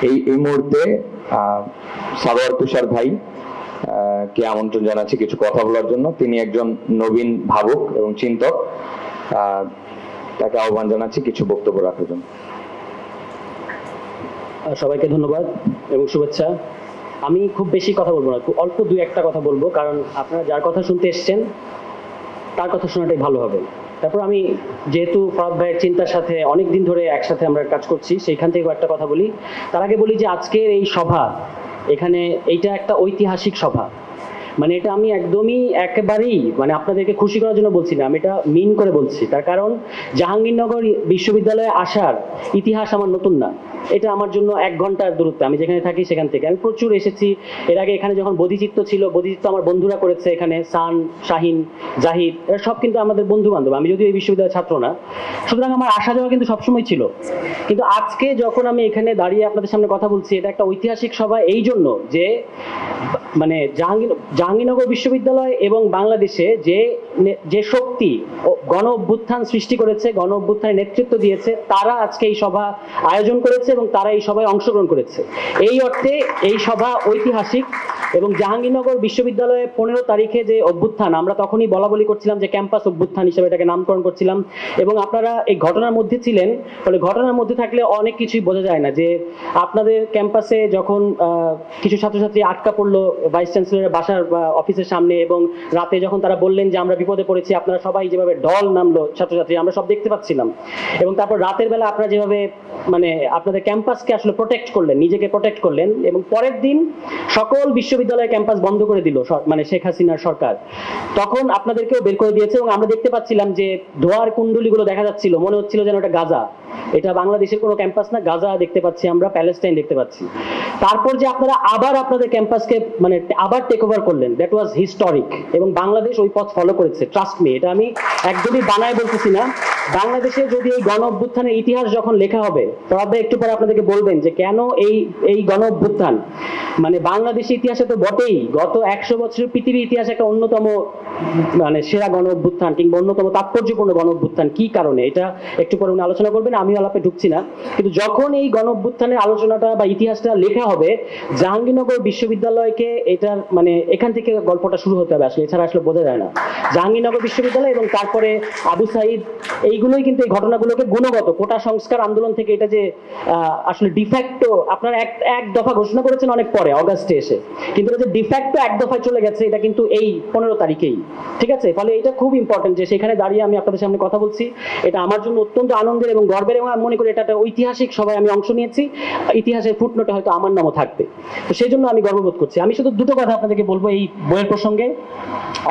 এই মুহূর্তে সারোয়ার তুষার ভাই কে আমন্ত্রণ জানাচ্ছি কিছু কথা বলার জন্য। তিনি একজন নবীন ভাবুক এবং চিন্তক, তাকে আহ্বান জানাচ্ছি কিছু বক্তব্য রাখার জন্য। সবাইকে ধন্যবাদ এবং শুভেচ্ছা। আমি খুব বেশি কথা বলবো না, খুব অল্প দুই একটা কথা বলবো, কারণ আপনারা যার কথা শুনতে এসছেন তার কথা শোনাটাই ভালো হবে। তারপর আমি যেহেতু ফরাদ ভাইয়ের চিন্তার সাথে অনেক দিন ধরে একসাথে আমরা কাজ করছি, সেইখান থেকে একটা কথা বলি। তার আগে বলি যে আজকের এই সভা, এখানে এইটা একটা ঐতিহাসিক সভা। মানে এটা আমি একদমই একেবারেই আপনাদেরকে খুশি করার জন্য বলছি না, আমি এটা মিন করে বলছি। তার কারণ জাহাঙ্গীরনগর বিশ্ববিদ্যালয়ে আসার ইতিহাস আমার নতুন না, এটা আমার জন্য 1 ঘন্টার দূরত্ব। আমি যেখানে থাকি সেখান থেকে আমি প্রচুর এসেছি। এর আগে এখানে যখন বোধিচিত্ত ছিল, বোধিচিত্ত আমার বন্ধুরা করেছে, এখানে সান, শাহিন, জাহিদ, এরা সব কিন্তু আমাদের বন্ধু বান্ধব। আমি যদিও এই বিশ্ববিদ্যালয়ের ছাত্র না, সুতরাং আমার আসা যাওয়া কিন্তু সবসময় ছিল। কিন্তু আজকে যখন আমি এখানে দাঁড়িয়ে আপনাদের সামনে কথা বলছি, এটা একটা ঐতিহাসিক সভা এই জন্য যে জাহাঙ্গীরনগর বিশ্ববিদ্যালয় এবং বাংলাদেশে যে শক্তি গণ অভ্যুত্থান সৃষ্টি করেছে, গণ অভ্যুত্থানের নেতৃত্ব দিয়েছে, তারা আজকে এই সভা আয়োজন করেছে এবং তারা এই সভায় অংশগ্রহণ করেছে। এই অর্থে এই সভা ঐতিহাসিক। এবং জাহাঙ্গীরনগর বিশ্ববিদ্যালয়ে 15 তারিখে যে অভ্যুত্থান, আমরা তখনই বলাবলি করছিলাম যে ক্যাম্পাস অভ্যুত্থান হিসেবে এটাকে নামকরণ করছিলাম। এবং আপনারা এই ঘটনার মধ্যে ছিলেন, ফলে ঘটনার মধ্যে থাকলে অনেক কিছুই বোঝা যায় না। যে আপনাদের ক্যাম্পাসে যখন কিছু ছাত্রছাত্রী আটকা পড়লো ভাইস চ্যান্সেলরের বাসার বা অফিসের সামনে, এবং রাতে যখন তারা বললেন যে আমরা বিপদে পড়েছি, আপনারা সবাই যেভাবে ঢল নামলো ছাত্রছাত্রী, আমরা সব দেখতে পাচ্ছিলাম। এবং তারপর রাতের বেলা আপনারা যেভাবে আপনাদের ক্যাম্পাসকে আসলে প্রোটেক্ট করলেন, নিজেকে প্রোটেক্ট করলেন, এবং পরের দিন সকল বিশ্ববিদ্যালয়ের ক্যাম্পাস বন্ধ করে দিল শেখ হাসিনার সরকার। তখন আপনাদেরকেও বের করে দিয়েছে এবং আমরা দেখতে পাচ্ছিলাম যে ধোঁয়ার কুণ্ডলীগুলো দেখা যাচ্ছিল, মনে হচ্ছিল যেন ওটা গাজা। এটা বাংলাদেশের কোনো ক্যাম্পাস না, গাজা দেখতে পাচ্ছি আমরা, প্যালেস্টাইন দেখতে পাচ্ছি। তারপর যে আপনারা আবার আপনাদের ক্যাম্পাসকে আবার টেক ওভার করলেন, দ্যাট ওয়াজ হিস্টোরিক। এবং বাংলাদেশ ওই পথ ফলো করেছে, ট্রাস্ট মি, এটা আমি একদমই বানায় বলতেছি না। বাংলাদেশে যদি এই গণ অভ্যুত্থানের ইতিহাস যখন লেখা হবে, ফরাদ ভাই একটু পরে আপনাদেরকে বলবেন যে কেন এই গণ অভ্যুত্থান বাংলাদেশের ইতিহাসে তো বটেই, গত 100 বছরের পৃথিবীর ইতিহাসে একটা অন্যতম সেরা গণ অভ্যুত্থান কিংবা অন্যতম তাৎপর্যপূর্ণ গণ অভ্যুত্থান, কি কারণে, এটা একটু পরে উনি আলোচনা করবেন, আমিও আলাপে ঢুকছি না। কিন্তু যখন এই গণ অভ্যুত্থানের আলোচনাটা বা ইতিহাসটা লেখা হবে, জাহাঙ্গীরনগর বিশ্ববিদ্যালয়কে এটার এখান থেকে গল্পটা শুরু হতে হবে, আসলে এছাড়া আসলে বোঝা যায় না। জাহাঙ্গীরনগর বিশ্ববিদ্যালয় এবং তারপরে আবু সাইদ, এইগুলোই কিন্তু এই ঘটনাগুলোকে গুণগত কোটা সংস্কার আন্দোলন থেকে এটা যে আসলে ডিফ্যাক্টো আপনারা এক দফা ঘোষণা করেছেন অনেক পরে অগাস্টে এসে, কিন্তু এটা যে ডিফ্যাক্টো এক দফায় চলে গেছে, এটা কিন্তু এই 15 তারিখেই, ঠিক আছে? ফলে এটা খুব ইম্পর্টেন্ট যে সেখানে দাঁড়িয়ে আমি আপনাদের সামনে কথা বলছি। এটা আমার জন্য অত্যন্ত আনন্দের এবং গর্বের, এবং আমি মনে করি এটা একটা ঐতিহাসিক সভায় আমি অংশ নিয়েছি। ইতিহাসের ফুটনোটে হয়তো আমার নামও থাকবে, তো সেই জন্য আমি গর্ববোধ করছি। আমি শুধু দুটো কথা আপনাদেরকে বলবো এই বইয়ের প্রসঙ্গে।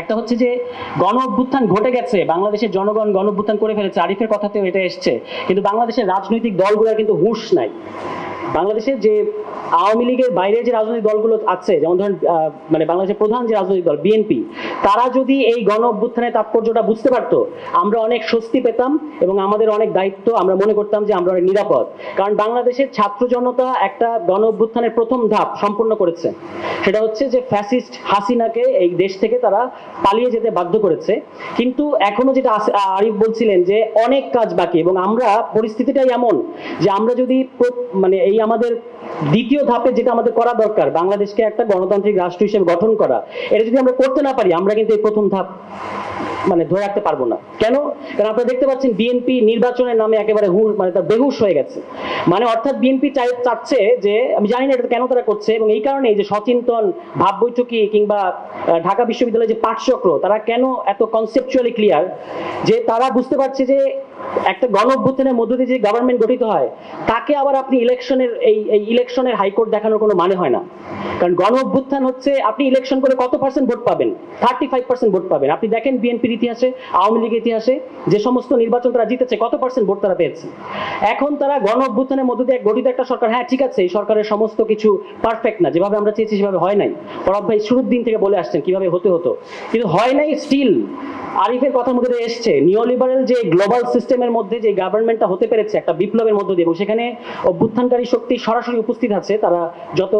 একটা হচ্ছে যে গণ অভ্যুত্থান ঘটে গেছে, বাংলাদেশের জনগণ গণ অভ্যুত্থান করে ফেলেছে, আরিফের কথাতেও এটা এসছে, কিন্তু বাংলাদেশের রাজনৈতিক দলগুলোর কিন্তু হুঁশ নাই। বাংলাদেশের যে আওয়ামী লীগের বাইরে যে রাজনৈতিক দলগুলো আছে, যেমন ধরেন বাংলাদেশের প্রধান যে রাজনৈতিক দল বিএনপি, তারা যদি এই গণ অভ্যুত্থানের তাৎপর্যটা বুঝতে পারতো, আমরা অনেক স্বস্তি পেতাম এবং আমাদের অনেক দায়িত্ব, আমরা মনে করতাম যে আমরা অনেক নিরাপদ। কারণ বাংলাদেশের ছাত্র জনতা একটা গণ অভ্যুত্থানের প্রথম ধাপ সম্পূর্ণ করেছে, সেটা হচ্ছে যে ফ্যাসিস্ট হাসিনাকে এই দেশ থেকে তারা পালিয়ে যেতে বাধ্য করেছে। কিন্তু এখনো যেটা আরিফ বলছিলেন যে অনেক কাজ বাকি, এবং আমরা পরিস্থিতিটাই এমন যে আমরা যদি এই আমাদের দ্বিতীয় ধাপে যেটা আমাদের করা দরকার, বাংলাদেশকে একটা গণতান্ত্রিক রাষ্ট্র হিসেবে গঠন করা, এটা যদি আমরা করতে না পারি, আমরা কিন্তু এই প্রথম ধাপ ধরে রাখতে পারবো না। কেন? কারণ আপনারা দেখতে পাচ্ছেন বিএনপি নির্বাচনের নামে একেবারে তার বেহুশ হয়ে গেছে। অর্থাৎ বিএনপি চাচ্ছে যে, আমি জানি না এটা কেন তারা করছে, এবং এই কারণে যে সচিন্তন, ভাব বৈঠকি কিংবা ঢাকা বিশ্ববিদ্যালয়ের যে পাঠচক্র, তারা কেন এত কনসেপচুয়ালি ক্লিয়ার যে তারা বুঝতে পারছে যে একটা গণ অভ্যুত্থানের মধ্য দিয়ে যে গভর্নমেন্ট গঠিত হয়, তাকে আবার আপনি ইলেকশনের হাইকোর্ট দেখানোর কোনো মানে হয় না। কারণ গণ অভ্যুত্থান হচ্ছে আপনি ইলেকশন করে কত পার্সেন্ট ভোট পাবেন? 35% ভোট পাবেন। আপনি দেখেন বিএনপির ইতিহাসে, আওয়ামী লীগের ইতিহাসে যে সমস্ত নির্বাচন তারা জিতেছে, কত পার্সেন্ট ভোট তারা পেয়েছে? এখন তারা গণ অভ্যুত্থানের মধ্য দিয়ে গঠিত একটা সরকার, হ্যাঁ ঠিক আছে, এই সরকারের সমস্ত কিছু পারফেক্ট না, যেভাবে আমরা চেয়েছি সেভাবে হয় নাই। ফরাদ ভাই শুরুর দিন থেকে বলে আসছেন কিভাবে হতে হতো, কিন্তু হয় নাই। স্টিল আরিফের কথার মধ্যে এসছে নিওলিবারেল যে গ্লোবাল সিস্টেমের মধ্যে যে গভর্নমেন্টটা হতে পেরেছে একটা বিপ্লবের মধ্য দিয়ে, এবং সেখানে অভ্যুত্থানকারী শক্তি সরাসরি উপস্থিত আছে, তারা যত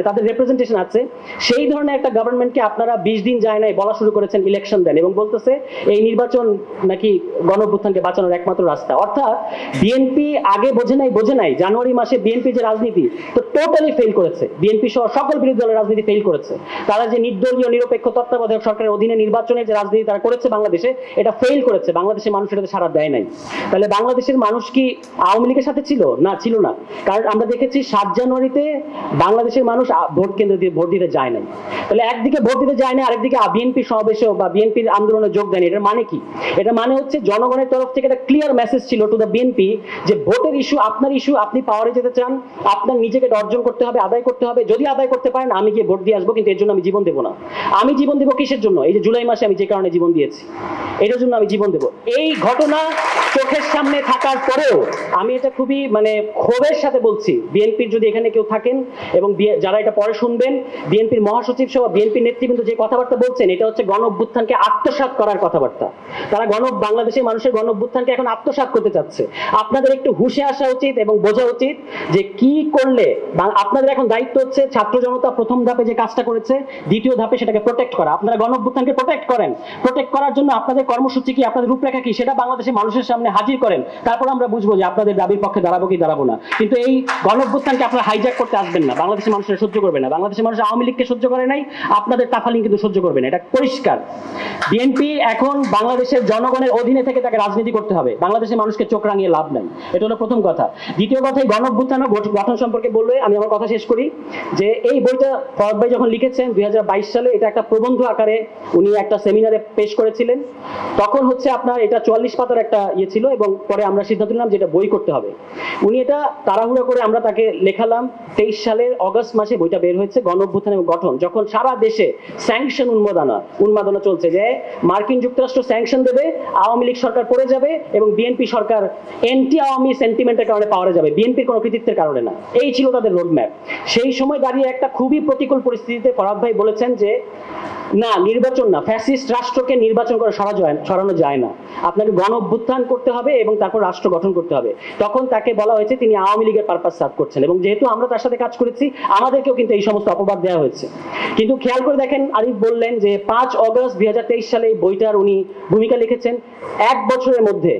তাদের রিপ্রেজেন্টেশন আছে, সেই ধরনের একটা গভর্নমেন্টকে আপনারা 20 দিন যায় নাই বলা শুরু করেছেন ইলেকশন দেন, এবং বলতেছে এই নির্বাচন নাকি গণঅভ্যুত্থানকে বাঁচানোর একমাত্র রাস্তা। অর্থাৎ বিএনপি আগে বোঝে নাই জানুয়ারি মাসে বিএনপি যে রাজনীতি তো টোটালি ফেল করেছে, বিএনপি সহ সকল বিরোধী দলের রাজনীতি ফেল করেছে। তারা যে নির্দলীয় নিরপেক্ষ তত্ত্বাবধায়ক সরকারের অধীনে নির্বাচনের যে রাজনীতি তারা করেছে বাংলাদেশে, এটা ফেল করেছে। বাংলাদেশের মানুষ এটাতে সাড়া দেয় নাই। তাহলে বাংলাদেশের মানুষ কি আওয়ামী লীগের সাথে ছিল? না, ছিল না। কারণ আমরা দেখেছি 7 জানুয়ারিতে বাংলাদেশের মানুষ ভোট কেন্দ্র দিয়ে ভোট দিতে যায় নাই। তাহলে একদিকে ভোট দিতে যায় না, আরেকদিকে বিএনপি সমাবেশে বা বিএনপির আন্দোলনে যোগ দেয়নি। এটার মানে কি? এটা মানে হচ্ছে জনগণের তরফ থেকে একটা ক্লিয়ার মেসেজ ছিল টু দ্য বিএনপি যে ভোটের ইস্যু আপনার ইস্যু, আপনি পাওয়ারে যেতে চান, আপনার নিজেকে অর্জন করতে হবে, আদায় করতে হবে। যদি আদায় করতে পারেন আমি গিয়ে ভোট দিয়ে আসবো, কিন্তু এর জন্য আমি জীবন দেবো না। আমি জীবন দেবো কিসের জন্য? এই যে জুলাই মাসে আমি যে কারণে জীবন দিয়েছি এটার জন্য আমি জীবন দেবো। এই ঘটনা চোখের সামনে থাকার পরেও আমি এটা খুবই ক্ষোভের সাথে বলছি, বিএনপির যদি এখানে কেউ থাকেন এবং যারা এটা পরে শুনবেন, বিএনপির মহাসচিব সহ বিএনপির নেতৃবৃন্দ যে কথাবার্তা বলছেন এটা হচ্ছে গণঅভ্যুত্থানকে আত্মসাৎ করার কথাবার্তা। তারা বাংলাদেশের মানুষের গণঅভ্যুত্থানকে এখন আত্মসাৎ করতে চাচ্ছে। আপনাদের একটু হুঁশে আসা উচিত এবং বোঝা উচিত যে কি করলে আপনাদের এখন দায়িত্ব হচ্ছে ছাত্র জনতা প্রথম ধাপে যে কাজটা করেছে দ্বিতীয় ধাপে সেটাকে প্রোটেক্ট করা। আপনারা গণঅভ্যুত্থানকে প্রোটেক্ট করেন। প্রোটেক্ট করার জন্য আপনাদের কর্মসূচি কি, আপনাদের রূপরেখা কি, সেটা বাংলাদেশের মানুষের সামনে হাজির করেন। তারপর আমরা বুঝবো যে আপনাদের দাবির পক্ষে দাঁড়াবো কি দাঁড়াবো না। কিন্তু এই গণঅভ্যুত্থানকে আপনারা হাইজ্যাক করতে আসবেন না। বাংলাদেশের মানুষেরা সহ্য করবে না। বাংলাদেশের মানুষ আওয়ামী লীগকে সহ্য করে নাই, আপনাদের তাফালিং কিন্তু সহ্য করবে না। এটা পরিষ্কার। বিএনপি এখন বাংলাদেশের জনগণের অধীনে থেকে তাকে রাজনীতি করতে হবে। বাংলাদেশের মানুষকে চোখ রাঙিয়ে লাভ নাই। এটা হলো প্রথম কথা। দ্বিতীয় কথা, গণঅভ্যুত্থান গঠন সম্পর্কে বললে আমি আমার কথা শেষ করি যে এই বইটা ফরহাদ ভাই যখন লিখেছেন 2022 সালে, এটা একটা প্রবন্ধ আকারে উনি একটা সেমিনারে পেশ করেছিলেন। তখন হচ্ছে আপনার এটা 44 পাতার একটা ছিল এবং পরে আমরা সিদ্ধান্ত নিলাম যে এটা বই করতে হবে। উনি এটা তাড়াহুড়ো করে আমরা তাকে লেখালাম। 23 সালের অগস্ট মাসে বইটা বের হয়েছে, গণঅভ্যুত্থান এবং গঠন। যখন সারা দেশে স্যাংশন উন্মাদনা চলছে যে মার্কিন যুক্তরাষ্ট্র স্যাংশন দেবে, আওয়ামী লীগ সরকার পড়ে যাবে এবং বিএনপি সরকার এন্টি আওয়ামী সেন্টিমেন্টের কারণে পাওয়ারে যাবে, বিএনপির কোনো কৃতিত্বের কারণে না। এই ছিল তাদের রোডম্যাপ। সেই সময় দাঁড়িয়ে একটা খুবই প্রতিকূল পরিস্থিতিতে ফরহাদ ভাই বলেছেন যে না, নির্বাচন না, ফ্যাসিস্ট রাষ্ট্রকে নির্বাচন করে সরানো যায় না, আপনাকে গণঅভ্যুত্থান করতে হবে এবং তারপর রাষ্ট্র গঠন করতে হবে। তখন তাকে বলা হয়েছে তিনি আওয়ামী লীগের পারপাস সার্ভ করছেন এবং যেহেতু আমরা তার সাথে কাজ করেছি আমাদেরকেও কিন্তু এই সমস্ত অপবাদ দেওয়া হয়েছে। কিন্তু খেয়াল করে দেখেন, আরিফ বললেন যে 5 অগস্ট 2023 সালে এই বইটার উনি ভূমিকা লিখেছেন। 1 বছরের মধ্যে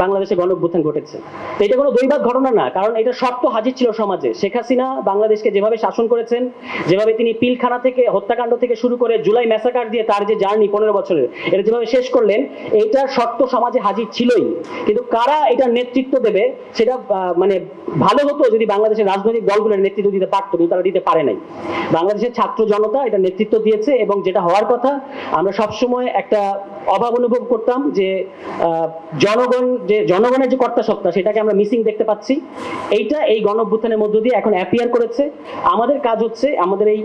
বাংলাদেশে গণঅভ্যুত্থান ঘটেছে। তো এটা কোনো দৈবাৎ ঘটনা না, কারণ এটা শর্ত হাজির ছিল সমাজে। শেখ হাসিনা বাংলাদেশকে যেভাবে শাসন করেছেন, যেভাবে তিনি পিলখানা থেকে হত্যাকাণ্ড থেকে শুরু করে জুলাই ম্যাসাকার দিয়ে তার যে জার্নি 15 বছরের, এটা যেভাবে শেষ করলেন, এইটার শর্ত সমাজে হাজির ছিলই। কিন্তু কারা এটা নেতৃত্ব দেবে সেটা ভালো হতো যদি বাংলাদেশের রাজনৈতিক দলগুলোর নেতৃত্ব দিতে পারতো, কিন্তু তারা দিতে পারে নাই। বাংলাদেশের ছাত্র জনতা এটা নেতৃত্ব দিয়েছে এবং যেটা হওয়ার কথা, আমরা সবসময় একটা অভাব অনুভব করতাম যে জনগণের যে কর্তা সত্তা সেটাকে আমরা মিসিং দেখতে পাচ্ছি। এইটা এই গণঅভ্যুত্থানের মধ্য দিয়ে এখন অ্যাপিয়ার করেছে। আমাদের কাজ হচ্ছে আমাদের এই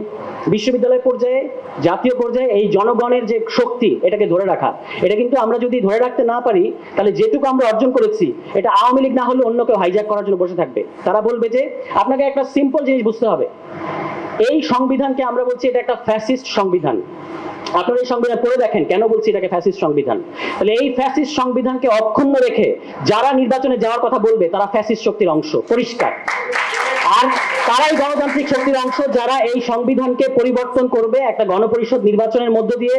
বিশ্ববিদ্যালয় পর্যায়ে, জাতীয় পর্যায়ে এই জনগণের যে শক্তি এটাকে ধরে রাখা। এটা কিন্তু আমরা যদি ধরে রাখতে না পারি তাহলে যেটুকু আমরা অর্জন করেছি এটা আওয়ামী লীগ না হলে অন্য কেউ হাইজ্যাক করার জন্য বসে থাকবে। তারা বলবে যে আপনাকে একটা সিম্পল জিনিস বুঝতে হবে, এই সংবিধানকে আমরা বলছি এটা একটা ফ্যাসিস্ট সংবিধান। আপনারা এই সংবিধান পড়ে দেখেন কেন বলছি এটাকে ফ্যাসিস্ট সংবিধান। তাহলে এই ফ্যাসিস্ট সংবিধানকে অক্ষুণ্ণ রেখে যারা নির্বাচনে যাওয়ার কথা বলবে তারা ফ্যাসিস্ট শক্তির অংশ, পরিষ্কার। আর তারাই গণতান্ত্রিক শক্তির অংশ যারা এই সংবিধানকে পরিবর্তন করবে একটা গণপরিষদ নির্বাচনের মধ্য দিয়ে।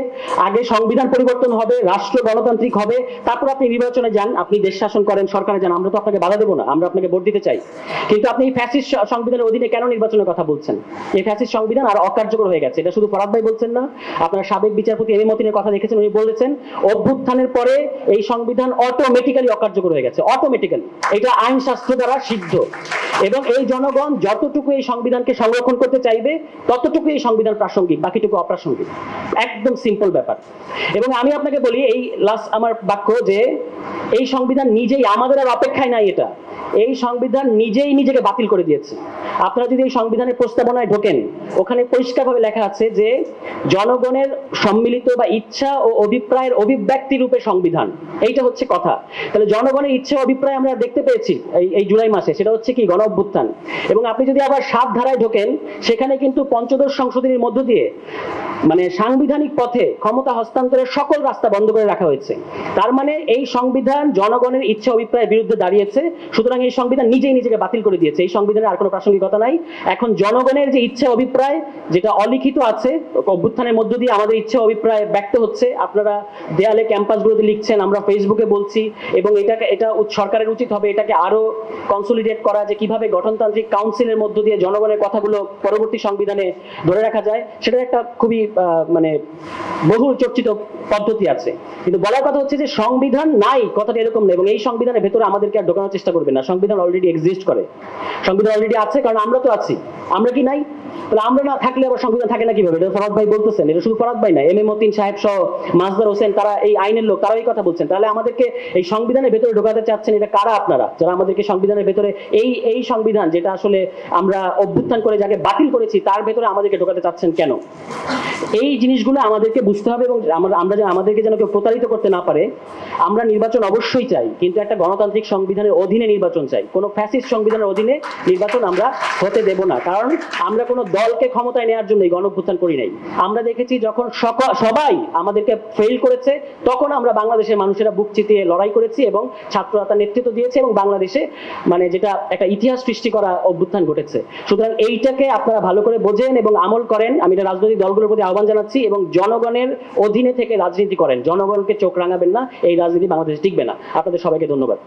আগে সংবিধান পরিবর্তন হবে, রাষ্ট্র গণতান্ত্রিক হবে, তারপর আপনি নির্বাচনে যান, আপনি দেশ শাসন করেন, সরকারে যান। আমরা তো আপনাকে বাধা দেবো না, আমরা আপনাকে ভোট দিতে চাই। কিন্তু আপনি এই ফ্যাসিস্ট সংবিধানের অধীনে কেন নির্বাচনের কথা বলছেন? এই ফ্যাসিস্ট সংবিধান আর অকার্যকর হয়ে গেছে। এটা শুধু ফরহাদ ভাই বলছেন না, আপনারা সাবেক বিচারপতি এম এ মতিনের কথা দেখেছেন, উনি বলেছেন অভ্যুত্থানের পরে এই সংবিধান অটোমেটিক্যালি অকার্যকর হয়ে গেছে, অটোমেটিক্যালি। এটা আইন শাস্ত্র দ্বারা সিদ্ধ। এবং এই জনগণ যতটুকু এই সংবিধানকে সংরক্ষণ করতে চাইবে ততটুকু এই সংবিধান প্রাসঙ্গিক, বাকিটুকু অপ্রাসঙ্গিক। একদম সিম্পল ব্যাপার। এবং আমি আপনাকে বলি, এই লাস্ট আমার বাক্য, যে এই সংবিধান নিজেই, আমাদের আর অপেক্ষায় নাই, এটা এই সংবিধান নিজেই নিজেকে বাতিল করে দিয়েছে। আপনারা যদি এই সংবিধানের প্রস্তাবনায় ঢোকেন, ওখানে পরিষ্কারভাবে লেখা আছে যে জনগণের সম্মিলিত বা ইচ্ছা ও অভিপ্রায়ের অভিব্যক্তি রূপে সংবিধান। এইটা হচ্ছে কথা। তাহলে জনগণের ইচ্ছা ও অভিপ্রায় আমরা দেখতে পেয়েছি এই জুলাই মাসে, সেটা হচ্ছে কি গণঅভ্যুত্থান। এবং আপনি যদি আবার 7 ধারায় ঢোকেন, সেখানে কিন্তু পঞ্চদশ সংশোধনীর মধ্য দিয়ে সাংবিধানিক পথে ক্ষমতা হস্তান্তরের সকল রাস্তা বন্ধ করে রাখা হয়েছে। তার মানে এই সংবিধান জনগণের ইচ্ছা অভিপ্রায়ের বিরুদ্ধে দাঁড়িয়েছে। সুতরাং এই সংবিধান নিজেই নিজেকে বাতিল করে দিয়েছে, এই সংবিধানের আর কোনো প্রাসঙ্গিকতা নাই। এখন জনগণের যে ইচ্ছা অভিপ্রায় যেটা অলিখিত আছে, অভ্যুত্থানের মধ্য দিয়ে আমাদের ইচ্ছা অভিপ্রায় ব্যক্ত হচ্ছে, আপনারা দেয়ালে ক্যাম্পাসগুলোতে লিখছেন, আমরা ফেসবুকে বলছি, এবং এটা সরকারের উচিত হবে এটাকে আরো কনসলিডেট করা, যে কিভাবে গঠনতান্ত্রিক কাউন্সিলের মধ্য দিয়ে জনগণের কথাগুলো পরবর্তী সংবিধানে ধরে রাখা যায়। সেটার একটা খুবই মানে বহুল চর্চিত পদ্ধতি আছে। কিন্তু বলার কথা হচ্ছে যে সংবিধান নাই কথাটা এরকম নেই, এবং এই সংবিধানের ভেতরে আমাদেরকে আর ঢোকানোর চেষ্টা করবে না। সংবিধান অলরেডি এক্সিস্ট করে, সংবিধান অলরেডি আছে, কারণ আমরা তো আছি। আমরা কি নাই? তাহলে আমরা না থাকলে আবার সংবিধান থাকে না কিভাবে? এটা ফরাদ ভাই বলতেছেন, এটা শুধু ফরাদ ভাই না, এম এ মতিন সাহেব সহ মাজদার হোসেন, তারা এই আইনের লোক, তারা এই কথা বলছেন। তাহলে আমাদেরকে এই সংবিধানের ভেতরে ঢোকাতে চাচ্ছেন, এটা কারা আপনারা যারা আমাদেরকে সংবিধানের ভেতরে এই সংবিধান যেটা আসলে আমরা অভ্যুত্থান করে যাকে বাতিল করেছি তার ভেতরে আমাদেরকে ঢোকাতে চাচ্ছেন কেন? এই জিনিসগুলো আমাদেরকে বুঝতে হবে, এবং আমরা যেন আমাদেরকে যেন কেউ প্রতারিত করতে না পারে। আমরা নির্বাচন অবশ্যই চাই, কিন্তু একটা গণতান্ত্রিক সংবিধানের অধীনে নির্বাচন চাই। কোনো ফ্যাসিস্ট সংবিধানের অধীনে নির্বাচন আমরা হতে দেব না, কারণ আমরা কোনো দলকে ক্ষমতায় নেওয়ার জন্য গণঅভ্যুত্থান করি নাই। আমরা দেখেছি যখন সবাই আমাদেরকে ফেল করেছে, তখন আমরা বাংলাদেশের মানুষেরা বুক চিতিয়ে লড়াই করেছি এবং ছাত্ররা তার নেতৃত্ব দিয়েছে, এবং বাংলাদেশে মানে যেটা একটা ইতিহাস সৃষ্টি করা অভ্যুত্থান ঘটেছে। সুতরাং এইটাকে আপনারা ভালো করে বোঝেন এবং আমল করেন। আমি এটা রাজনৈতিক দলগুলোর প্রতি আহ্বান জানাচ্ছি, এবং জনগণের অধীনে থেকে রাজনীতি করেন, জনগণকে চোখ রাঙাবেন না, এই রাজনীতি বাংলাদেশে টিকবে না। আপনাদের সবাইকে ধন্যবাদ।